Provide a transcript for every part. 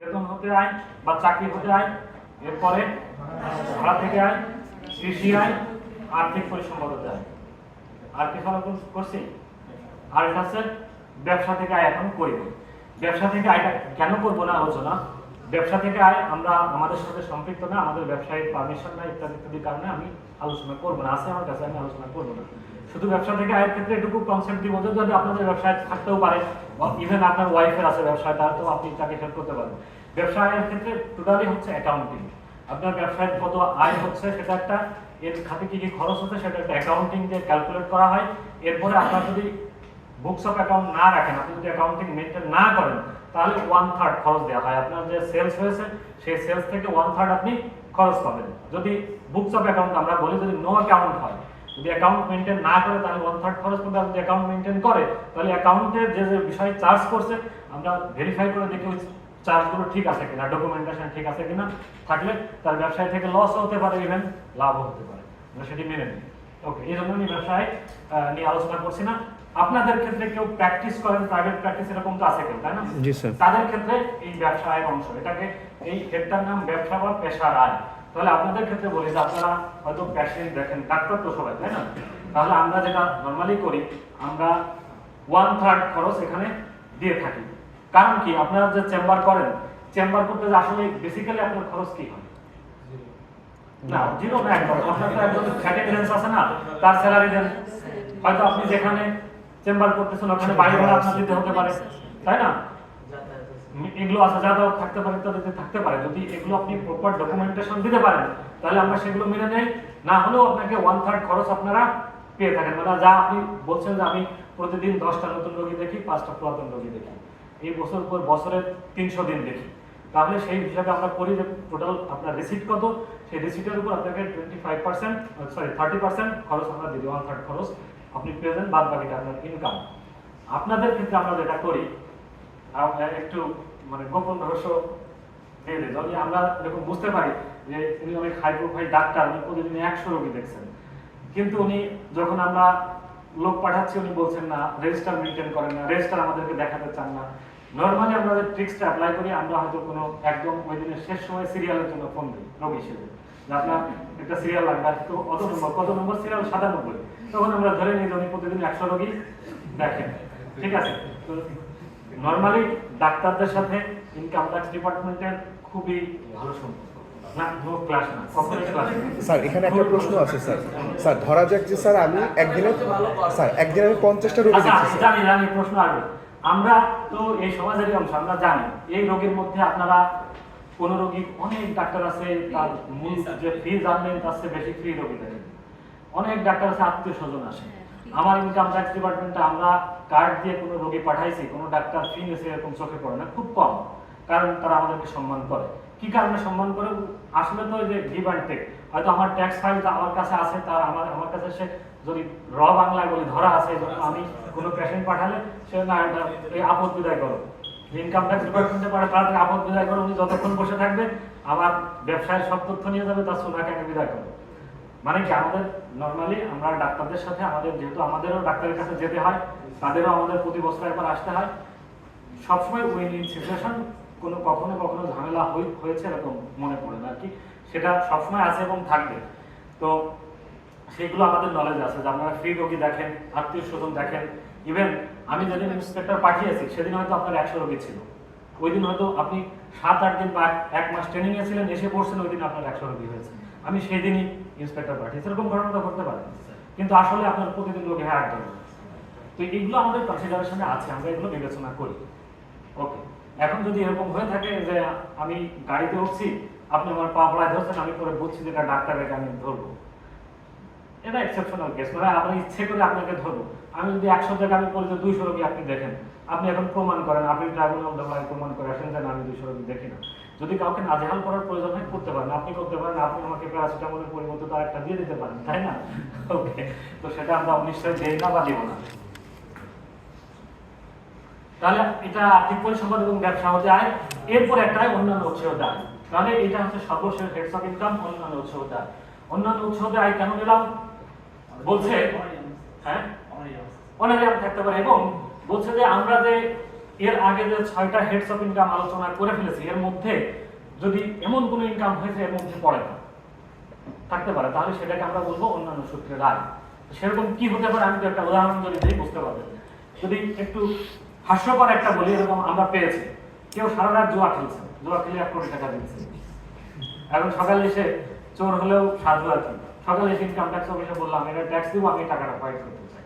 বেতন হতে আয় বা চাকরি হতে আয়, এরপরে ভাড়া থেকে আয়, কৃষি আয়, আর্থিক পরিসম্পদতে আয়। আর কি ফলো করছি? আর এটা হচ্ছে ব্যবসা থেকে আয়। এখন করি ব্যবসা থেকে আয়টা কেন করবো না আলোচনা। ব্যবসা থেকে আয় আমরা আমাদের সাথে সম্পৃক্ত না, আমাদের ব্যবসায়িক পারমিশন না, ইত্যাদি ইত্যাদি কারণে আমি আলোচনা করবো না, আছে আমার কাছে, আমি আলোচনা করবো না। শুধু ব্যবসা থেকে আয়ের ক্ষেত্রে এটুকু কনসেপ্ট দিব যে যদি আপনাদের ব্যবসায় থাকতেও পারে, ইভেন আপনার ওয়াইফের আছে ব্যবসায়, তাহলে তো আপনি তাকে হেল্প করতে পারেন। ব্যবসা আয়ের ক্ষেত্রে টোটালি হচ্ছে অ্যাকাউন্টিং। আপনার ব্যবসায় কত আয় হচ্ছে সেটা একটা, এর খাতে কি কি খরচ হচ্ছে সেটা একটা অ্যাকাউন্টিং দিয়ে ক্যালকুলেট করা হয়। এরপরে আপনার যদি বুকস অফ অ্যাকাউন্ট না রাখেন, আপনি যদি অ্যাকাউন্টিং মেনটেন না করেন, তাহলে 1/3 খরচ দেওয়া হয়। আপনার যে সেলস হয়েছে সেই সেলস থেকে 1/3 আপনি খরচ পাবেন। যদি বুকস অফ অ্যাকাউন্ট আমরা বলি, যদি নো অ্যাকাউন্ট হয়, যদি অ্যাকাউন্ট মেনটেন না করে তাহলে 1/3 খরচ পাবে। যদি অ্যাকাউন্ট মেনটেন করে তাহলে অ্যাকাউন্টের যে যে বিষয় চার্জ করছে আমরা ভেরিফাই করে দেখি ওই চার্জগুলো ঠিক আছে কিনা, ডকুমেন্টেশন ঠিক আছে কিনা, থাকলে তার ব্যবসায় থেকে লস হতে পারে, ইভেন লাভ হতে পারে, আমরা সেটি মেনে নিই। ওকে, এই জন্য আমি ব্যবসায় নিয়ে আলোচনা করছি না। আপনাদের ক্ষেত্রে কেউ প্র্যাকটিস করেন, প্রাইভেট প্র্যাকটিস এরকম তো আছে কেউ, তাই না? জি স্যার। তাদের ক্ষেত্রে এই ব্যবসা আয়ের অংশ, এটাকে এই হেডটার নাম ব্যবসা বা পেশার আয়। তাহলে আপনাদের ক্ষেত্রে বলি যে আপনারা হয়তো পেশেন্ট দেখেন, ডাক্তার তো সবাই, তাই না? তাহলে আমরা যেটা নরমালি করি, আমরা 1/3 খরচ এখানে দিয়ে থাকি। কারণ কি, আপনারা যে চেম্বার করেন, চেম্বার করতে যে আসলে বেসিক্যালি আপনার খরচ কি হয়? না, জিরো না, একদম। আপনার তো একদম অ্যাটেন্ডেন্স আছে না, তার স্যালারি দেন। হয়তো আপনি যেখানে চেম্বার করতেছেন ওখানে বাড়ি ভাড়া আপনার দিতে হতে পারে, তাই না? এগুলো আছে, যাতায়াত থাকতে পারে, ইত্যাদি থাকতে পারে। যদি এগুলো আপনি প্রপার ডকুমেন্টেশন দিতে পারেন তাহলে আমরা সেগুলো মেনে নেই। না হলেও আপনাকে 1/3 খরচ আপনারা পেয়ে থাকেন। মানে যা আপনি বলছেন যে আমি প্রতিদিন 10টা নতুন রোগী দেখি, 5টা পুরাতন রোগী দেখি, এই বছর পর বছরে 300 দিন দেখি, তাহলে সেই হিসাবে আমরা করি যে টোটাল আপনার রিসিট কত, সেই রিসিটের উপর আপনাকে 30% খরচ আমরা দিই, 1/3 খরচ আপনি পেয়েছেন, বাদ বাকিটা আপনার ইনকাম। আপনাদের ক্ষেত্রে আমরা যেটা করি, একটু মানে গোপন রহস্য দিয়ে দিই। যদি আমরা এরকম বুঝতে পারি যে উনি অনেক হাই প্রোফাইল ডাক্তার, উনি প্রতিদিন 100 রোগী দেখছেন, কিন্তু উনি যখন আমরা লোক পাঠাচ্ছি উনি বলছেন না, রেজিস্টার মেনটেন করেন না, রেজিস্টার আমাদেরকে দেখাতে চান না, নরমালি আমরা যে ট্রিক্সটা অ্যাপ্লাই করি, আমরা হয়তো কোনো একদম ওই দিনের শেষ সময় সিরিয়ালের জন্য ফোন দিই রোগী হিসেবে, যে আপনার একটা সিরিয়াল লাগবে, তো অত নম্বর, কত নম্বর সিরিয়াল? 97। তখন আমরা ধরে নিই যে উনি প্রতিদিন 100 রোগী দেখেন, ঠিক আছে? তো নরমালি ডাক্তারদের সাথে ইনকাম ট্যাক্স ডিপার্টমেন্টের খুবই ভালো সম্পর্ক। না, নো ক্লাস না, কখনোই ক্লাস না। স্যার এখানে একটা প্রশ্ন আছে স্যার। স্যার ধরা যাক যে স্যার আমি একদিনে 50টা রোগী দেখছি। জানি প্রশ্ন আসবে। আমরা তো এই সমাজেরই অংশ, আমরা জানি এই রোগীর মধ্যে আপনারা কোন রোগী, অনেক ডাক্তার আছে তার মূল যে ফি জানবেন তার চেয়ে বেশি ফ্রি রোগী দেখেন। অনেক ডাক্তার আছে আত্মীয় স্বজন আসে। আমার ইনকাম ট্যাক্স ডিপার্টমেন্টে আমরা কার্ড দিয়ে কোনো রোগী পাঠাইছি, কোনো ডাক্তার ফি নিয়েছে এরকম চোখে পড়ে না, খুব কম। কারণ তারা আমাদেরকে সম্মান করে। কি কারণে সম্মান করে? আসলে তো ওই যে গিভ অ্যান্ড টেক। হয়তো আমার ট্যাক্স ফাইলটা আমার কাছে আছে, তার আমার কাছে সে যদি বাংলায় বলি ধরা আছে, এই জন্য আমি কোনো পেশেন্ট পাঠালে সে না এই আপদ বিদায় করো, ইনকাম ট্যাক্স ডিপার্টমেন্টে পাঠায় তাড়াতাড়ি আপদ বিদায় করো, উনি যতক্ষণ বসে থাকবে আমার ব্যবসায়ের সব তথ্য নিয়ে যাবে, তার সোনাকে আমি বিদায় করো। মানে কি, আমাদের নরমালি আমরা ডাক্তারদের সাথে আমাদের, যেহেতু আমাদেরও ডাক্তারের কাছে যেতে হয়, তাদেরও আমাদের প্রতি বছর একবার আসতে হয়, সবসময় উইন উইন সিচুয়েশন, কোনো কখনো কখনো ঝামেলা হয়েছে এরকম মনে পড়ে না আর কি, সেটা সবসময় আছে এবং থাকবে। তো সেগুলো আমাদের নলেজ আছে যে আপনারা ফ্রি রোগী দেখেন, আত্মীয় স্বজন দেখেন। ইভেন আমি যেদিন ইন্সপেক্টর পাঠিয়েছি সেদিন হয়তো আপনার 100 রোগী ছিল, ওই দিন হয়তো আপনি 7-8 দিন বা 1 মাস ট্রেনিং এ ছিলেন, এসে পড়ছেন, ওই দিন আপনার 100 রোগী হয়েছে, আমি সেই দিনই ইন্সপেক্টর পাঠিয়েছি। এরকম ঘটনা করতে পারে, কিন্তু আসলে আপনার প্রতিদিন রোগী হ্যাঁ একদম। তো এইগুলো আমাদের কনসিডারেশনে আছে, আমরা এগুলো বিবেচনা করি। ওকে, এখন যদি এরকম হয়ে থাকে যে আমি গাড়িতে উঠছি, আপনি আমার পা পড়ায় ধরছেন, আমি পরে বুঝছি যে এটা ডাক্তারকে আমি ধরবো, এটা এক্সেপশনাল কেস, মানে আমরা ইচ্ছে করে আপনাকে ধরবো। আমি যদি 100 জায়গায় আমি বলি যে 200 রোগী আপনি দেখেন, আপনি এখন প্রমাণ করেন, আপনি ট্রাইব্যুনাল দেওয়ায় প্রমাণ করে আসেন যে আমি 200 রোগী দেখি না। যদি কাউকে নাজেহাল করার প্রয়োজন হয় করতে পারেন, আপনি করতে পারেন, আপনি আমাকে প্যারাসিটামলের পরিবর্তে তার একটা দিয়ে দিতে পারেন, তাই না? ওকে, তো সেটা আমরা নিশ্চয়ই দেই না বা দিব না। তাহলে এটা আর্থিক পরিসম্পদ এবং ব্যবসা হতে আয়। এরপর একটা অন্যান্য উৎস হতে আয়। তাহলে এটা হচ্ছে সর্বশেষ হেডস অফ ইনকাম, অন্যান্য উৎস হতে আয়। অন্যান্য উৎস হতে আয় কেন নিলাম? বলছে হ্যাঁ অনারিয়াম থাকতে পারে, এবং বলছে যে আমরা যে এর আগে যে 6টা হেডস অফ ইনকাম আলোচনা করে ফেলেছি, এর মধ্যে যদি এমন কোনো ইনকাম হয়েছে এর মধ্যে পড়ে না থাকতে পারে, তাহলে সেটাকে আমরা বলবো অন্যান্য সূত্রের আয়। সেরকম কি হতে পারে আমি তো একটা উদাহরণ যদি দিই বুঝতে পারবেন। যদি একটু হাস্যকর একটা বলি, এরকম আমরা পেয়েছি কেউ সারা রাত জুয়া খেলছে, জুয়া খেলে 1 কোটি টাকা দিচ্ছে। এখন সকালে এসে চোর হলেও সাধু আর কি, সকালে এসে ইনকাম ট্যাক্স অফিসে বললাম এটা ট্যাক্স দিব, আমি টাকাটা ফাইট করতে চাই।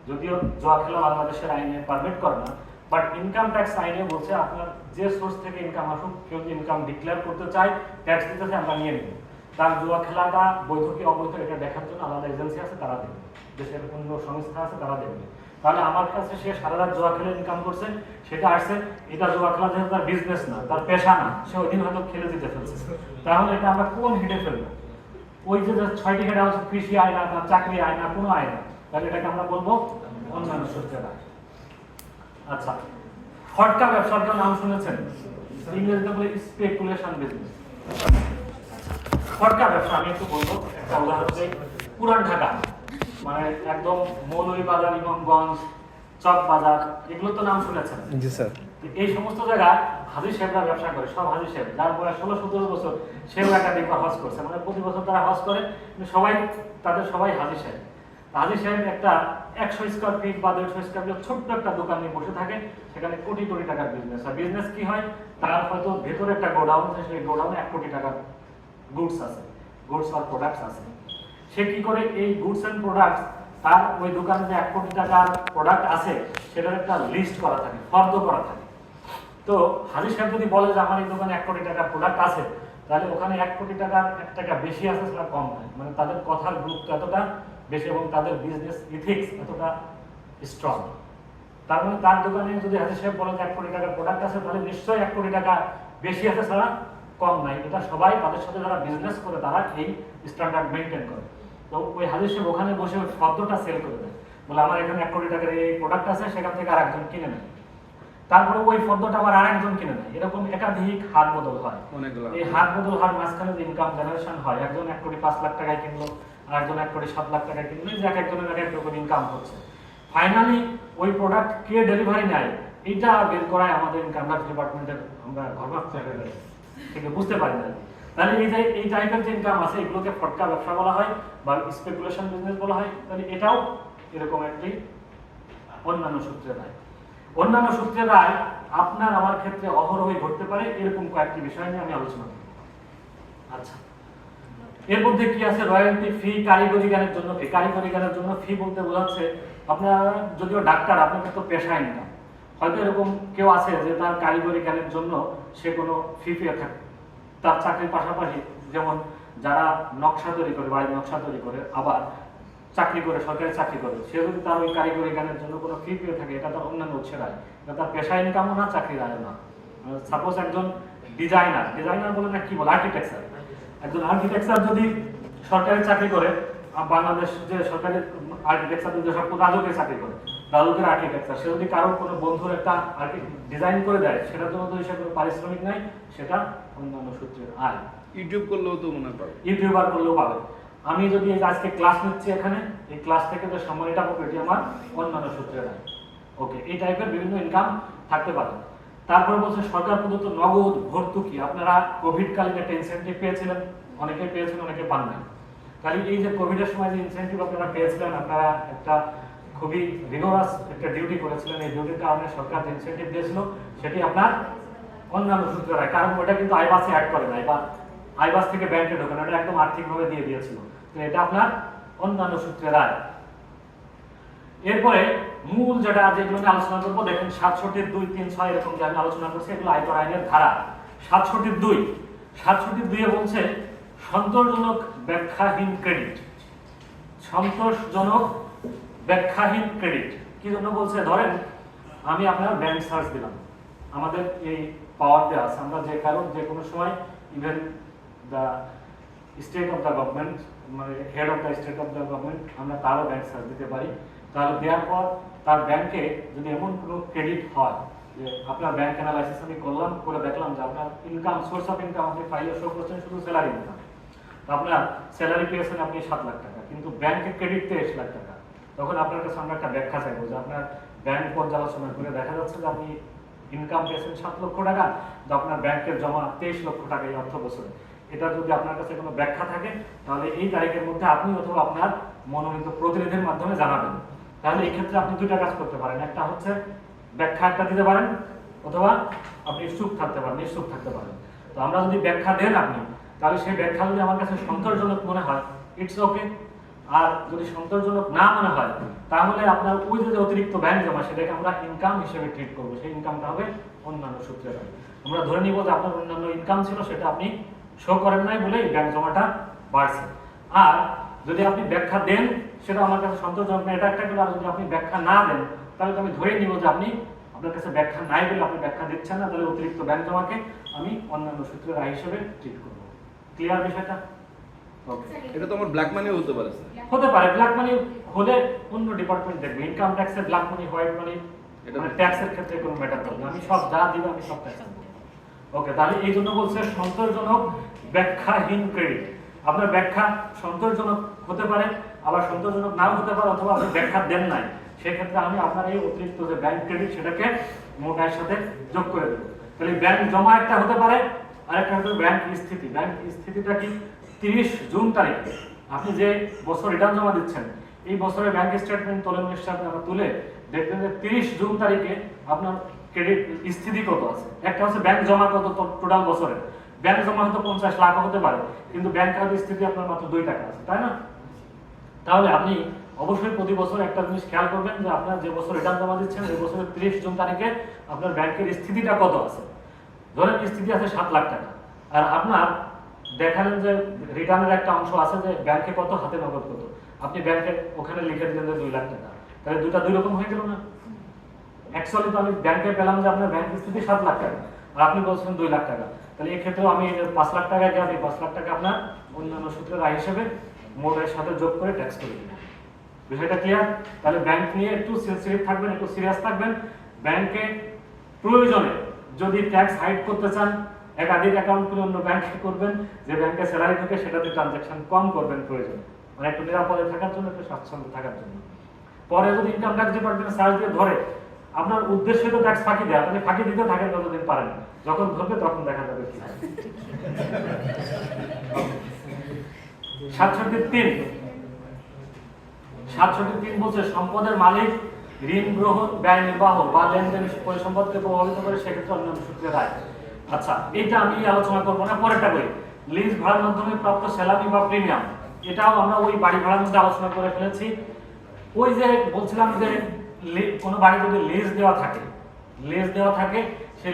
যদিও জুয়া খেলা বাংলাদেশের আইনে পারমিট করে না, বাট ইনকাম ট্যাক্স আইনে বলছে আপনার যে সোর্স থেকে ইনকাম আসুক, কেউ যদি ইনকাম ডিক্লেয়ার করতে চায়, ট্যাক্স দিতে চায়, আমরা নিয়ে নেব। তার জুয়া খেলাটা বৈধ কি অবৈধ এটা দেখার জন্য আলাদা এজেন্সি আছে, তারা দেবে, দেশের অন্য সংস্থা আছে, তারা দেবে। তাহলে আমার কাছে সে সারা রাত জুয়া খেলে ইনকাম করছে, সেটা আসছে, এটা জুয়া খেলা যেহেতু তার বিজনেস না, তার পেশা না, সে ওই দিন হয়তো খেলে দিতে ফেলছে, তাহলে এটা আমরা কোন হেডে ফেলবো? ওই যে 6টি হেড আছে, কৃষি আয় না, তার চাকরি আয় না, কোনো আয় না, তাহলে এটাকে আমরা বলবো অন্যান্য সূত্রের আয়। আচ্ছা, ফটকা ব্যবসার নাম শুনেছেন? ইংরেজিতে বলে স্পেকুলেশন বিজনেস। ফটকা ব্যবসা আমি একটু বলবো, একটা উদাহরণ দিই। পুরান ঢাকা মানে একদম মৌলভীবাজার, ইমামগঞ্জ, চক বাজার, এগুলো তো নাম শুনেছেন। জি স্যার। এই সমস্ত জায়গায় হাজি সাহেবরা ব্যবসা করে, সব হাজি সাহেব, যার বয়স 16-17 বছর, সেও একাধিকবার হজ করছে, মানে প্রতি বছর তারা হজ করে, সবাই তাদের সবাই হাজি সাহেব। হাজি সাহেব একটা 100 স্কোয়ার ফিট বা 150 স্কোয়ার ফিট ছোট্ট একটা দোকান নিয়ে বসে থাকে, সেখানে কোটি কোটি টাকার বিজনেস। আর বিজনেস কি হয়, তার হয়তো ভেতরে একটা গোডাউন আছে, সেই গোডাউনে 1 কোটি টাকার গুডস আছে, গুডস আর প্রোডাক্টস আছে। সে কি করে এই গুডস এন্ড প্রোডাক্টস, তার ওই দোকানে যে 1 কোটি টাকার প্রোডাক্ট আছে সেটার একটা লিস্ট করা থাকে, ফর্দ করা থাকে। তো হাজি সাহেব যদি বলে যে আমার এই দোকানে 1 কোটি টাকার প্রোডাক্ট আছে, তাহলে ওখানে 1 কোটি টাকার 1 টাকা বেশি আছে সেটা কম নয়, মানে তাদের কথার গুরুত্ব এতটা বেশি এবং তাদের বিজনেস ইথিক্স এতটা স্ট্রং। তার মানে তার দোকানে যদি হাজি সাহেব বলে যে 1 কোটি টাকার প্রোডাক্ট আছে, তাহলে নিশ্চয়ই 1 কোটি টাকা বেশি আছে ছাড়া কম নাই। এটা সবাই তাদের সাথে যারা বিজনেস করে তারা এই স্ট্যান্ডার্ড মেনটেন করে। তো ওই হাজি সাহেব ওখানে বসে ওই শব্দটা সেল করে দেয়, বলে আমার এখানে 1 কোটি টাকার এই প্রোডাক্ট আছে, সেখান থেকে আরেকজন কিনে নেয়, তারপরে ওই ফর্দটা আবার আরেকজন কিনে নেয়, এরকম একাধিক হাত বদল হয়। এই হাত বদল হওয়ার মাঝখানে যে ইনকাম জেনারেশন হয়, একজন 1 কোটি 5 লাখ টাকায় কিনলো, আরেকজন 1 কোটি 7 লাখ টাকায় কিনলো, যে এক একজনের এক এক রকম ইনকাম হচ্ছে। ফাইনালি ওই প্রোডাক্ট কে ডেলিভারি নেয় এটা বের করায় আমাদের ইনকাম ট্যাক্স ডিপার্টমেন্টের আমরা ঘরবাক থেকে বুঝতে পারি না। তাহলে এই যে এই টাইপের যে ইনকাম আছে, এগুলোকে ফটকা ব্যবসা বলা হয় বা স্পেকুলেশন বিজনেস বলা হয়। তাহলে এটাও এরকম একটি অন্যান্য সূত্রের আয়। অন্যান্য সূত্রের আয় আপনার আমার ক্ষেত্রে অহরহই ঘটতে পারে, এরকম কয়েকটি বিষয় নিয়ে আমি আলোচনা করব। আচ্ছা, এর মধ্যে কি আছে? রয়্যালটি ফি, কারিগরি জ্ঞানের জন্য ফি। কারিগরি জ্ঞানের জন্য ফি বলতে বোঝাচ্ছে আপনার যদিও ডাক্তার, আপনাকে তো পেশা ইনকাম, হয়তো এরকম কেউ আছে যে তার কারিগরি জ্ঞানের জন্য সে কোনো ফি পেয়ে থাকে তার চাকরির পাশাপাশি। যেমন যারা নকশা তৈরি করে, বাড়ির নকশা তৈরি করে, আবার চাকরি করে, সরকারি চাকরি করে, সে যদি তার ওই কারিগরি জ্ঞানের জন্য কোনো ফি পেয়ে থাকে, এটা তার অন্যান্য উৎসের আয়, এটা তার পেশা ইনকামও না, চাকরির আয়ও না। সাপোজ একজন ডিজাইনার, ডিজাইনার বলে না কি বলে, আর্কিটেকচার, একজন আর্কিটেকচার যদি সরকারি চাকরি করে, বাংলাদেশ যে সরকারি আর্কিটেকচার যে সব রাজুকের চাকরি করে, রাজুকের আর্কিটেকচার, সে যদি কারোর কোনো বন্ধুর একটা ডিজাইন করে দেয়, সেটার জন্য তো হিসাবে কোনো পারিশ্রমিক নাই, সেটা অন্যান্য সূত্রের আয়। ইউটিউব করলেও তো মনে পাবে, ইউটিউবার করলেও পাবে। আমি যদি আজকে ক্লাস নিচ্ছি এখানে, এই ক্লাস থেকে যে সম্মানিটা পাবো, এটি আমার অন্যান্য সূত্রের আয়। ওকে, এই টাইপের বিভিন্ন ইনকাম থাকতে পারে। তারপরে বলছে সরকার প্রদত্ত নগদ ভর্তুকি। আপনারা কোভিড কালীন একটা ইনসেন্টিভ পেয়েছিলেন, অনেকে পেয়েছেন, অনেকে পান নাই। তাহলে এই যে কোভিডের সময় যে ইনসেন্টিভ আপনারা পেয়েছিলেন, আপনারা একটা খুবই রিগোরাস একটা ডিউটি করেছিলেন, এই ডিউটির কারণে সরকার যে ইনসেন্টিভ দিয়েছিল সেটি আপনার অন্যান্য সূত্রের আয়। কারণ ওটা কিন্তু আইবাসে অ্যাড করে নাই বা আইবাস থেকে ব্যাংকে ঢোকে না, এটা একদম আর্থিকভাবে দিয়ে দিয়েছিল, তো এটা আপনার অন্যান্য সূত্রের আয়। এরপরে মূল যেগুলো নিয়ে আলোচনা করবো, দেখেন 67(2), 3(6) এরকম যে আমি আলোচনা করছি, এগুলো আয়কর আইনের ধারা। 67(2) বলছে সন্তোষজনক ব্যাখ্যাহীন ক্রেডিট। সন্তোষজনক ব্যাখ্যাহীন ক্রেডিট কি জন্য বলছে? ধরেন আমি আপনার ব্যাংক সার্চ দিলাম, আমাদের এই পাওয়ার দেওয়া আছে, আমরা যে কারণ যে কোনো সময় even the state of the government, মানে head of the state of the government, আমরা তারও ব্যাংক সার্চ দিতে পারি। তাহলে দেওয়ার পর তার ব্যাংকে যদি এমন কোনো ক্রেডিট হয় যে আপনার ব্যাংক অ্যানালাইসিস আমি করলাম, করে দেখলাম যে আপনার ইনকাম, সোর্স অফ ইনকাম আপনি ফাইলে শো করছেন শুধু স্যালারি ইনকাম, আপনার স্যালারি পেয়েছেন আপনি 7 লাখ টাকা, কিন্তু ব্যাংকে ক্রেডিট 23 লাখ টাকা, তখন আপনার কাছে আমরা একটা ব্যাখ্যা চাইবো যে আপনার ব্যাংক পর্যালোচনা করে দেখা যাচ্ছে যে আপনি ইনকাম পেয়েছেন 7 লক্ষ টাকা, তো আপনার ব্যাংকের জমা 23 লক্ষ টাকা এই অর্থ বছরে। এটা যদি আপনার কাছে কোনো ব্যাখ্যা থাকে তাহলে এই তারিখের মধ্যে আপনি অথবা আপনার মনোনীত প্রতিনিধির মাধ্যমে জানাবেন। তাহলে এই ক্ষেত্রে আপনি দুইটা কাজ করতে পারেন, একটা হচ্ছে ব্যাখ্যা একটা দিতে পারেন, অথবা আপনি চুপ থাকতে পারেন, নিশ্চুপ থাকতে পারেন। তো আমরা যদি ব্যাখ্যা দেন আপনি, তাহলে সেই ব্যাখ্যা যদি আমার কাছে সন্তোষজনক মনে হয়, ইটস ওকে। আর যদি সন্তোষজনক না মনে হয়, তাহলে আপনার ওই যে অতিরিক্ত ব্যাংক জমা সেটাকে আমরা ইনকাম হিসেবে ট্রিট করবো। সেই ইনকামটা হবে অন্যান্য সূত্রে। আমরা ধরে নিব যে আপনার অন্যান্য ইনকাম ছিল, সেটা আপনি শো করেন নাই বলে ব্যাংক জমাটা বাড়ছে। আর যদি আপনি ব্যাখ্যা দেন, সেটা আমার কাছে সন্তোষজনক না, এটা একটা গেল। আর যদি আপনি ব্যাখ্যা না দেন, তাহলে তো আমি ধরে নিব যে আপনি, আপনার কাছে ব্যাখ্যা নাই বলে আপনি ব্যাখ্যা দিচ্ছেন না, তাহলে অতিরিক্ত ব্যাংক জমাকে আমি অন্যান্য সূত্রের আয় হিসেবে ট্রিট করব। ক্লিয়ার বিষয়টা? ওকে। এটা তো আমার ব্ল্যাক মানিও হতে পারে স্যার। হতে পারে ব্ল্যাক মানি হলে অন্য ডিপার্টমেন্ট দেখবে। ইনকাম ট্যাক্সের ব্ল্যাক মানি, হোয়াইট মানি, মানে ট্যাক্সের ক্ষেত্রে কোনো ম্যাটার করবে না। আমি সব যা দিব আমি সব ট্যাক্স দেব। ওকে, তাহলে এই জন্য বলছে সন্তোষজনক ব্যাখ্যাহীন ক্রেডিট। আপনার ব্যাখ্যা সন্তোষজনক হতে পারে, আবার সন্তোষজনক নাও হতে পারে, অথবা আপনি ব্যাখ্যা দেন নাই, সেক্ষেত্রে আমি আপনার এই অতিরিক্ত যে ব্যাংক ক্রেডিট সেটাকে মোট আয়ের সাথে যোগ করে দেবো। তাহলে ব্যাংক জমা একটা হতে পারে, আরেকটা হচ্ছে ব্যাংক স্থিতি। ব্যাংক স্থিতিটা কি? 30 জুন তারিখে আপনি যে বছর রিটার্ন জমা দিচ্ছেন, এই বছরের ব্যাংক স্টেটমেন্ট তোলেন হিসাবে আমরা তুলে দেখবেন যে 30 জুন তারিখে আপনার ক্রেডিট স্থিতি কত আছে। একটা হচ্ছে ব্যাংক জমা কত টোটাল বছরে। ব্যাংক জমা হয়তো 50 লাখ হতে পারে, কিন্তু ব্যাংক কার্ড স্থিতি আপনার মাত্র 2 টাকা আছে, তাই না? তাহলে আপনি অবশ্যই প্রতি বছর একটা জিনিস খেয়াল করবেন যে আপনার যে বছর রিটার্ন জমা দিচ্ছেন, এই বছরের 30 জুন তারিখে আপনার ব্যাংকের স্থিতিটা কত আছে। ধরেন স্থিতি আছে 7 লাখ টাকা, আর আপনার দেখালেন যে রিটার্নের একটা অংশ আছে যে ব্যাংকে কত, হাতে নগদ কত। আপনি ব্যাংকে ওখানে লিখে দিলেন যে 2 লাখ টাকা, তাহলে দুটা দুই রকম হয়ে গেল না? অ্যাকচুয়ালি তো আমি ব্যাংকে পেলাম যে আপনার ব্যাংক স্থিতি 7 লাখ টাকা, আর আপনি বলছেন 2 লাখ টাকা। তাহলে এই ক্ষেত্রে আমি 5 লাখ টাকা গিয়ে আমি 5 লাখ টাকা আপনার অন্যান্য সূত্রের আয় হিসেবে মোটের সাথে যোগ করে ট্যাক্স করে দিবেন। বিষয়টা ক্লিয়ার? তাহলে ব্যাংক নিয়ে একটু সেনসিটিভ থাকবেন, একটু সিরিয়াস থাকবেন। ব্যাংকে প্রয়োজনে যদি ট্যাক্স হাইড করতে চান, একাধিক অ্যাকাউন্ট করে অন্য ব্যাংকে করবেন, যে ব্যাংকে স্যালারি ঢুকে সেটাতে ট্রানজাকশন কম করবেন প্রয়োজনে, মানে একটু নিরাপদে থাকার জন্য, একটু স্বাচ্ছন্দ্য থাকার জন্য। পরে যদি ইনকাম ট্যাক্স ডিপার্টমেন্ট সার্চ দিয়ে ধরে, আপনার উদ্দেশ্য তো ট্যাক্স ফাঁকি দেয়, আপনি ফাঁকি দিতে থাকেন যতদিন পারেন, যখন ধরবে তখন দেখা যাবে কি হয়। 67.3 বলছে সম্পদের মালিক ঋণ গ্রহণ, ব্যয় নির্বাহ বা লেনদেন পরিসম্পদকে প্রভাবিত করে, সেক্ষেত্রে অন্যান্য সূত্রের আয়। আচ্ছা, এটা আমি আলোচনা করবো না, পরেরটা করি। লিজ ভাড়ার মাধ্যমে প্রাপ্ত স্যালারি বা প্রিমিয়াম, এটাও আমরা ওই বাড়ি ভাড়ার মধ্যে আলোচনা করে ফেলেছি। ওই যে বলছিলাম যে কোনো বাড়ি যদি লিজ দেওয়া থাকে, সেই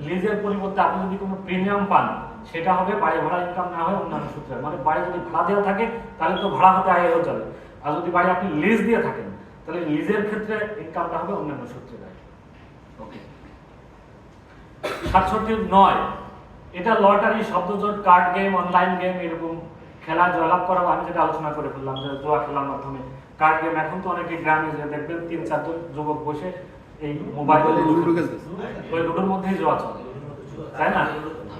লিজের পরিবর্তে আপনি যদি কোনো প্রিমিয়াম পান, সেটা হবে বাড়ি ভাড়া ইনকাম, না হয় অন্যান্য সূত্রে। মানে বাড়ি যদি ভাড়া দেওয়া থাকে তাহলে তো ভাড়া হতে আয় চলে, আর যদি বাড়ি আপনি লিজ দিয়ে থাকেন তাহলে লিজের ক্ষেত্রে ইনকামটা হবে অন্যান্য সূত্রে আয়। ওকে। 67.9 এটা লটারি, শব্দজোট, কার্ড গেম, অনলাইন গেম, এরকম খেলা জয়লাভ করা। আমি যেটা আলোচনা করে ফেললাম যে জুয়া খেলার মাধ্যমে কার্ড গেম। এখন তো অনেকে গ্রামে যে দেখবেন 3-4 জন যুবক বসে এই মোবাইলে ওই লুডোর মধ্যেই জুয়া চলে, তাই না?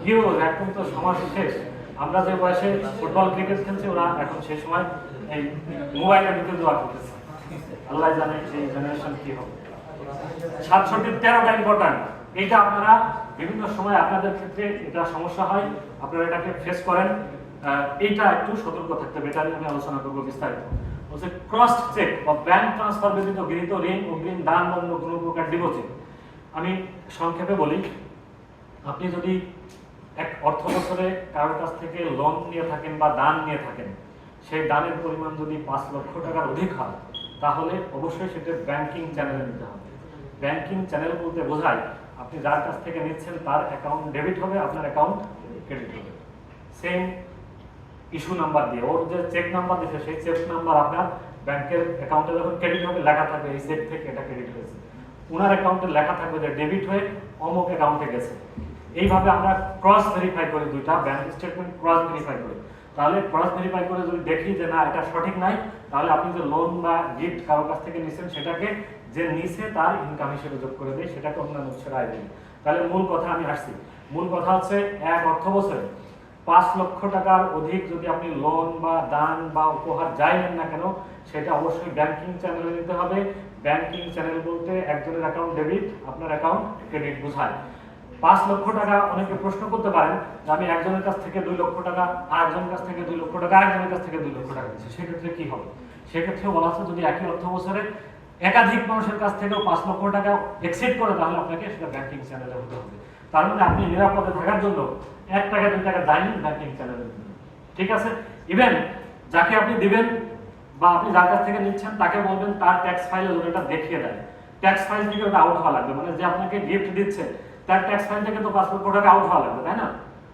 হিউজ, একদম তো সমাজ শেষ। আমরা যে বয়সে ফুটবল ক্রিকেট খেলছি, ওরা এখন সেই সময় এই মোবাইলের ভিতরে জুয়া খেলতেছে। আল্লাহ জানে এই জেনারেশন কি হবে। 67.13টা ইম্পর্টেন্ট। এইটা আপনারা বিভিন্ন সময় আপনাদের ক্ষেত্রে এটা সমস্যা হয়, আপনারা এটাকে ফেস করেন। এইটা একটু সতর্ক থাকতে হবে, এটা নিয়ে আমি আলোচনা করবো বিস্তারিত। বলছে ক্রস চেক বা ব্যাংক ট্রান্সফার ব্যতীত গৃহীত ঋণ, অগ্রিম দান বা অন্য কোনো প্রকার ডিপোজিট। আমি সংক্ষেপে বলি, আপনি যদি এক অর্থ বছরে কারোর কাছ থেকে লোন নিয়ে থাকেন বা দান নিয়ে থাকেন, সেই দানের পরিমাণ যদি 5 লক্ষ টাকার অধিক হয়, তাহলে অবশ্যই সেটা ব্যাংকিং চ্যানেলে নিতে হবে। ব্যাংকিং চ্যানেল বলতে বোঝায় আপনি যার কাছ থেকে নিচ্ছেন তার অ্যাকাউন্ট ডেবিট হবে, আপনার অ্যাকাউন্ট ক্রেডিট হবে। সেম ইস্যু নাম্বার দিয়ে, ওর যে চেক নাম্বার দিচ্ছে সেই চেক নাম্বার আপনার ব্যাংকের অ্যাকাউন্টে যখন ক্রেডিট হবে লেখা থাকবে এই চেক থেকে এটা ক্রেডিট হয়েছে, ওনার অ্যাকাউন্টে লেখা থাকবে যে ডেবিট হয়ে অমুক অ্যাকাউন্টে গেছে। এইভাবে আমরা ক্রস ভেরিফাই করি, দুইটা ব্যাংক স্টেটমেন্ট ক্রস ভেরিফাই করি। তাহলে ক্রস ভেরিফাই করে যদি দেখি যে না এটা সঠিক নাই, তাহলে আপনি যে লোন বা গিফট কারোর কাছ থেকে নিছেন সেটাকে যে নিছে তার ইনকাম হিসেবে যোগ করে দেয়, সেটাকে অন্যান্য উৎসের আয় দেয়। তাহলে মূল কথা আমি আসছি, মূল কথা হচ্ছে এক অর্থ বছরে 5 লক্ষ টাকার অধিক যদি আপনি লোন বা দান বা উপহার যাই নেন না কেন, সেটা অবশ্যই ব্যাংকিং চ্যানেলে নিতে হবে। ব্যাংকিং চ্যানেল বলতে একজনের অ্যাকাউন্ট ডেবিট, আপনার অ্যাকাউন্ট ক্রেডিট বোঝায়। 5 লক্ষ টাকা অনেকে প্রশ্ন করতে পারেন যে আমি একজনের কাছ থেকে 2 লক্ষ টাকা, আরেকজনের কাছ থেকে 2 লক্ষ টাকা, আরেকজনের কাছ থেকে 2 লক্ষ টাকা দিচ্ছি, সেক্ষেত্রে কি হবে? সেক্ষেত্রে বলা আছে যদি একই অর্থ বছরে একাধিক মানুষের কাছ থেকেও 5 লক্ষ টাকা এক্সিড করে তাহলে আপনাকে সেটা ব্যাংকিং চ্যানেলে হতে হবে। তার মানে আপনি নিরাপদে থাকার জন্য 1 টাকা 2 টাকা যায়নি ব্যাংকিং চ্যানেলে, ঠিক আছে? ইভেন যাকে আপনি দিবেন বা আপনি যার কাছ থেকে নিচ্ছেন তাকে বলবেন তার ট্যাক্স ফাইলে ওটা দেখিয়ে দেয়, ট্যাক্স ফাইল থেকে ওটা আউট হওয়া লাগবে, মানে যে আপনাকে গিফট দিচ্ছে তার ট্যাক্স ফাইল থেকে তো 5 লক্ষ টাকা আউট হওয়া লাগবে, তাই না?